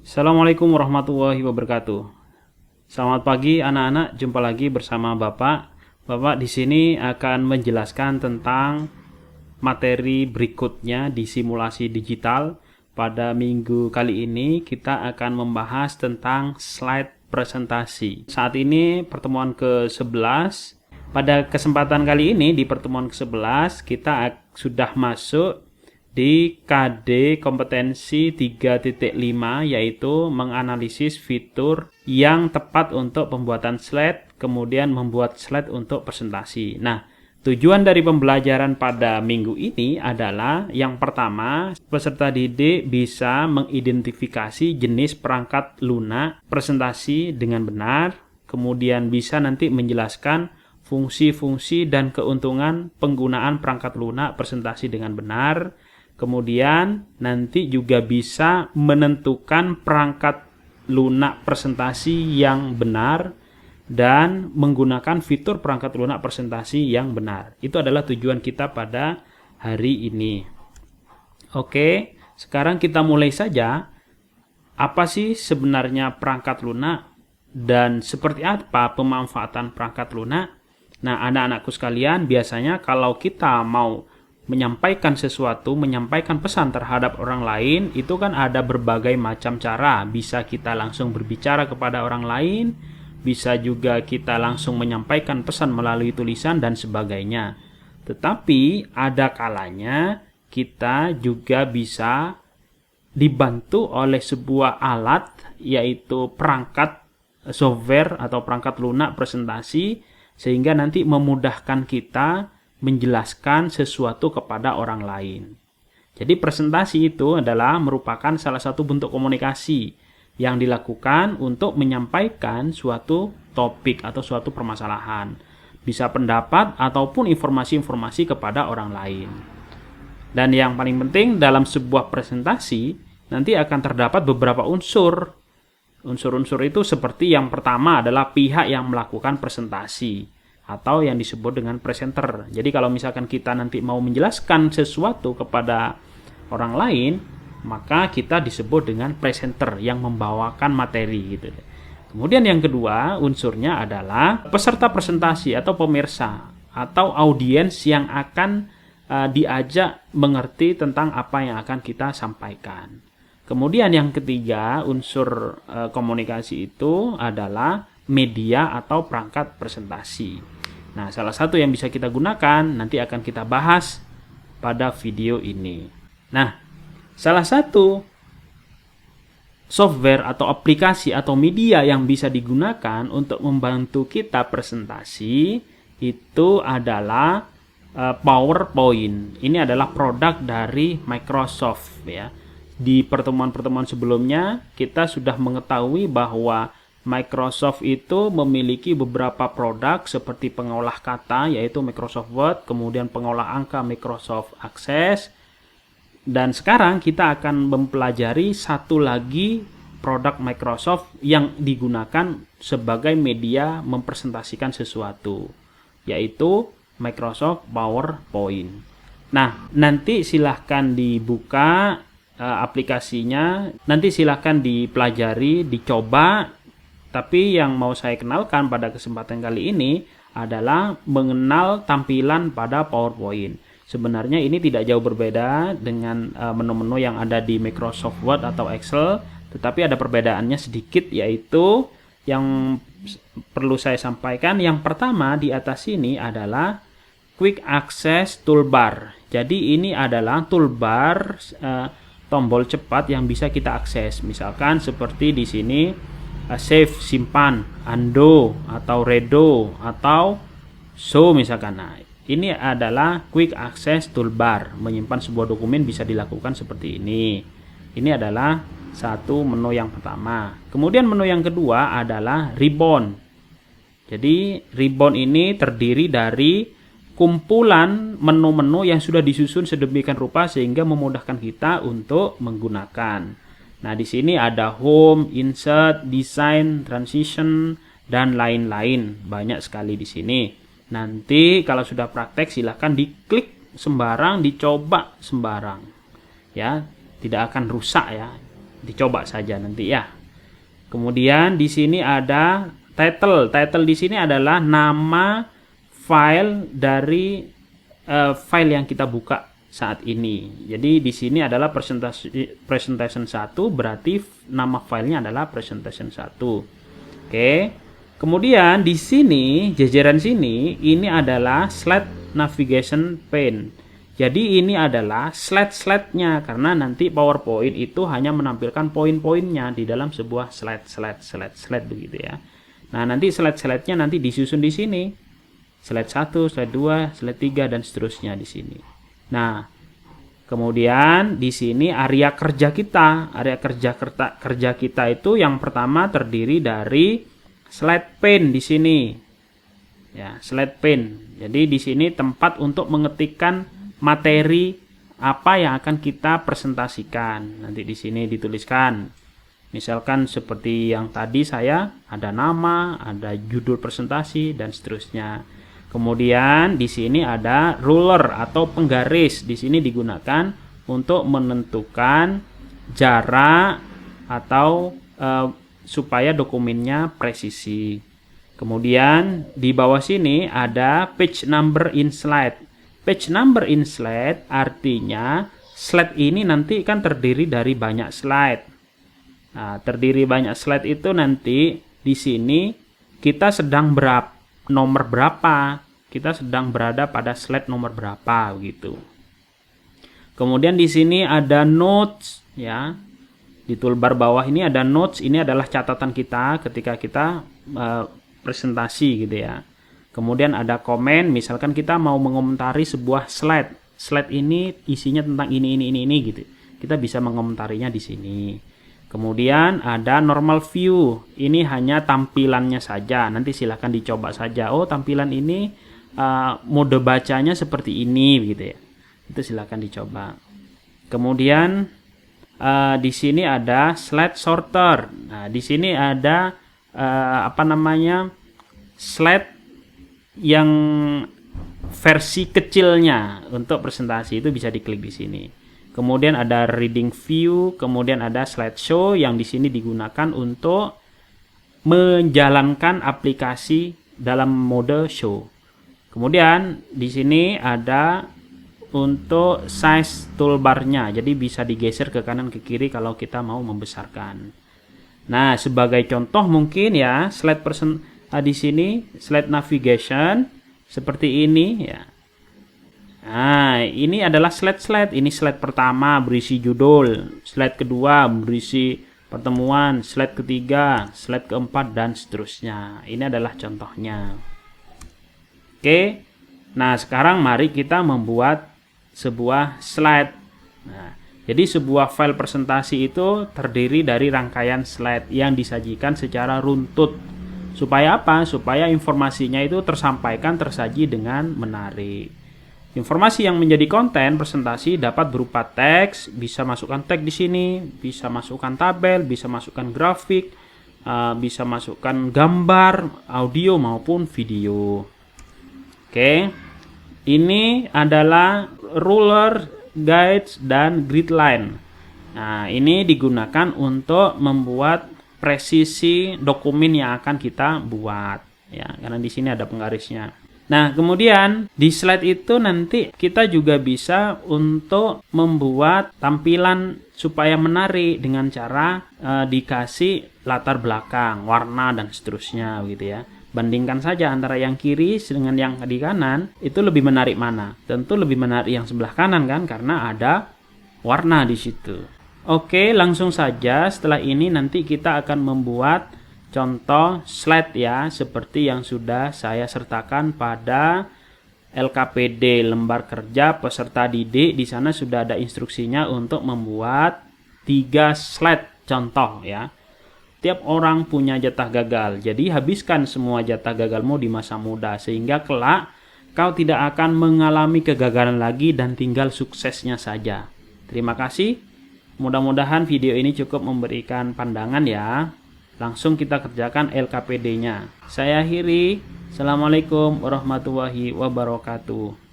Assalamualaikum warahmatullahi wabarakatuh. Selamat pagi anak-anak, jumpa lagi bersama Bapak. Bapak di sini akan menjelaskan tentang materi berikutnya di simulasi digital. Pada minggu kali ini kita akan membahas tentang slide presentasi. Saat ini pertemuan ke-11. Pada kesempatan kali ini di pertemuan ke-11 kita sudah masuk di KD kompetensi 3.5, yaitu menganalisis fitur yang tepat untuk pembuatan slide, kemudian membuat slide untuk presentasi. Nah, tujuan dari pembelajaran pada minggu ini adalah yang pertama, peserta didik bisa mengidentifikasi jenis perangkat lunak presentasi dengan benar, kemudian bisa nanti menjelaskan fungsi-fungsi dan keuntungan penggunaan perangkat lunak presentasi dengan benar. Kemudian nanti juga bisa menentukan perangkat lunak presentasi yang benar dan menggunakan fitur perangkat lunak presentasi yang benar. Itu adalah tujuan kita pada hari ini. Oke, sekarang kita mulai saja. Apa sih sebenarnya perangkat lunak dan seperti apa pemanfaatan perangkat lunak? Nah, anak-anakku sekalian, biasanya kalau kita mau menyampaikan sesuatu, menyampaikan pesan terhadap orang lain, itu kan ada berbagai macam cara. Bisa kita langsung berbicara kepada orang lain, bisa juga kita langsung menyampaikan pesan melalui tulisan dan sebagainya. Tetapi ada kalanya kita juga bisa dibantu oleh sebuah alat, yaitu perangkat software atau perangkat lunak presentasi, sehingga nanti memudahkan kita menjelaskan sesuatu kepada orang lain. Jadi presentasi itu adalah merupakan salah satu bentuk komunikasi yang dilakukan untuk menyampaikan suatu topik atau suatu permasalahan. Bisa pendapat ataupun informasi-informasi kepada orang lain. Dan yang paling penting dalam sebuah presentasi nanti akan terdapat beberapa unsur. Unsur-unsur itu seperti yang pertama adalah pihak yang melakukan presentasi, atau yang disebut dengan presenter. Jadi kalau misalkan kita nanti mau menjelaskan sesuatu kepada orang lain, maka kita disebut dengan presenter yang membawakan materi gitu. Kemudian yang kedua unsurnya adalah peserta presentasi atau pemirsa atau audiens yang akan diajak mengerti tentang apa yang akan kita sampaikan. Kemudian yang ketiga unsur komunikasi itu adalah media atau perangkat presentasi. Nah, salah satu yang bisa kita gunakan nanti akan kita bahas pada video ini. Nah, salah satu software atau aplikasi atau media yang bisa digunakan untuk membantu kita presentasi itu adalah PowerPoint. Ini adalah produk dari Microsoft ya. Di pertemuan-pertemuan sebelumnya kita sudah mengetahui bahwa Microsoft itu memiliki beberapa produk seperti pengolah kata yaitu Microsoft Word, kemudian pengolah angka Microsoft Access, dan sekarang kita akan mempelajari satu lagi produk Microsoft yang digunakan sebagai media mempresentasikan sesuatu, yaitu Microsoft PowerPoint. Nah, nanti silahkan dibuka aplikasinya, nanti silahkan dipelajari, dicoba. Tapi yang mau saya kenalkan pada kesempatan kali ini adalah mengenal tampilan pada PowerPoint. Sebenarnya ini tidak jauh berbeda dengan menu-menu yang ada di Microsoft Word atau Excel, tetapi ada perbedaannya sedikit, yaitu yang perlu saya sampaikan. Yang pertama di atas ini adalah Quick Access Toolbar. Jadi ini adalah toolbar tombol cepat yang bisa kita akses. Misalkan seperti di sini save, simpan, undo, atau redo, atau show misalkan. Nah, ini adalah quick access toolbar. Menyimpan sebuah dokumen bisa dilakukan seperti ini. Ini adalah satu menu yang pertama. Kemudian menu yang kedua adalah ribbon. Jadi ribbon ini terdiri dari kumpulan menu-menu yang sudah disusun sedemikian rupa sehingga memudahkan kita untuk menggunakan. Nah, di sini ada home, insert, design, transition, dan lain-lain. Banyak sekali di sini. Nanti kalau sudah praktek silahkan diklik sembarang, dicoba sembarang. Ya, tidak akan rusak ya. Dicoba saja nanti ya. Kemudian di sini ada title. Title di sini adalah nama file dari file yang kita buka saat ini. Jadi di sini adalah presentation 1, berarti nama filenya adalah presentation 1. Oke. Kemudian di sini jajaran sini ini adalah slide navigation pane. Jadi ini adalah slide-slide-nya karena nanti PowerPoint itu hanya menampilkan poin-poinnya di dalam sebuah slide begitu ya. Nah, nanti slide-slide-nya nanti disusun di sini. Slide 1, slide 2, slide 3 dan seterusnya di sini. Nah, kemudian di sini area kerja kita. Area kerja kita itu yang pertama terdiri dari slide pane di sini. Ya, slide pane. Jadi di sini tempat untuk mengetikkan materi apa yang akan kita presentasikan. Nanti di sini dituliskan. Misalkan seperti yang tadi saya ada nama, ada judul presentasi dan seterusnya. Kemudian di sini ada ruler atau penggaris. Di sini digunakan untuk menentukan jarak atau supaya dokumennya presisi. Kemudian di bawah sini ada page number in slide. Page number in slide artinya slide ini nanti kan terdiri dari banyak slide. Nah, terdiri banyak slide itu nanti di sini kita sedang nomor berapa? Kita sedang berada pada slide nomor berapa begitu. Kemudian di sini ada notes ya. Di toolbar bawah ini ada notes, ini adalah catatan kita ketika kita presentasi gitu ya. Kemudian ada komen, misalkan kita mau mengomentari sebuah slide. Slide ini isinya tentang ini gitu. Kita bisa mengomentarinya di sini. Kemudian ada normal view. Ini hanya tampilannya saja. Nanti silahkan dicoba saja. Oh, tampilan ini mode bacanya seperti ini gitu ya. Itu silahkan dicoba. Kemudian di sini ada slide sorter. Nah, di sini ada slide yang versi kecilnya untuk presentasi, itu bisa diklik di sini. Kemudian ada reading view, kemudian ada slideshow yang di sini digunakan untuk menjalankan aplikasi dalam mode show. Kemudian di sini ada untuk size toolbarnya, jadi bisa digeser ke kanan ke kiri kalau kita mau membesarkan. Nah, sebagai contoh mungkin ya di sini slide navigation seperti ini ya. Nah, ini adalah slide. Ini slide pertama berisi judul, slide kedua berisi pertemuan, slide ketiga, slide keempat dan seterusnya. Ini adalah contohnya. Oke. Nah, sekarang mari kita membuat sebuah slide. Nah, jadi sebuah file presentasi itu terdiri dari rangkaian slide yang disajikan secara runtut. Supaya apa? Supaya informasinya itu tersaji dengan menarik. Informasi yang menjadi konten presentasi dapat berupa teks, bisa masukkan teks di sini, bisa masukkan tabel, bisa masukkan grafik, bisa masukkan gambar, audio maupun video. Oke. Ini adalah ruler, guides, dan grid line. Nah, ini digunakan untuk membuat presisi dokumen yang akan kita buat ya, karena di sini ada penggarisnya. Nah, kemudian di slide itu nanti kita juga bisa untuk membuat tampilan supaya menarik dengan cara dikasih latar belakang, warna dan seterusnya gitu ya. Bandingkan saja antara yang kiri dengan yang di kanan, itu lebih menarik mana? Tentu lebih menarik yang sebelah kanan kan, karena ada warna di situ. Oke, langsung saja setelah ini nanti kita akan membuat contoh slide ya, seperti yang sudah saya sertakan pada LKPD lembar kerja peserta didik. Di sana sudah ada instruksinya untuk membuat 3 slide contoh ya. Tiap orang punya jatah gagal, jadi habiskan semua jatah gagalmu di masa muda sehingga kelak kau tidak akan mengalami kegagalan lagi dan tinggal suksesnya saja. Terima kasih. Mudah-mudahan video ini cukup memberikan pandangan ya. Langsung kita kerjakan LKPD-nya. Saya akhiri. Assalamualaikum warahmatullahi wabarakatuh.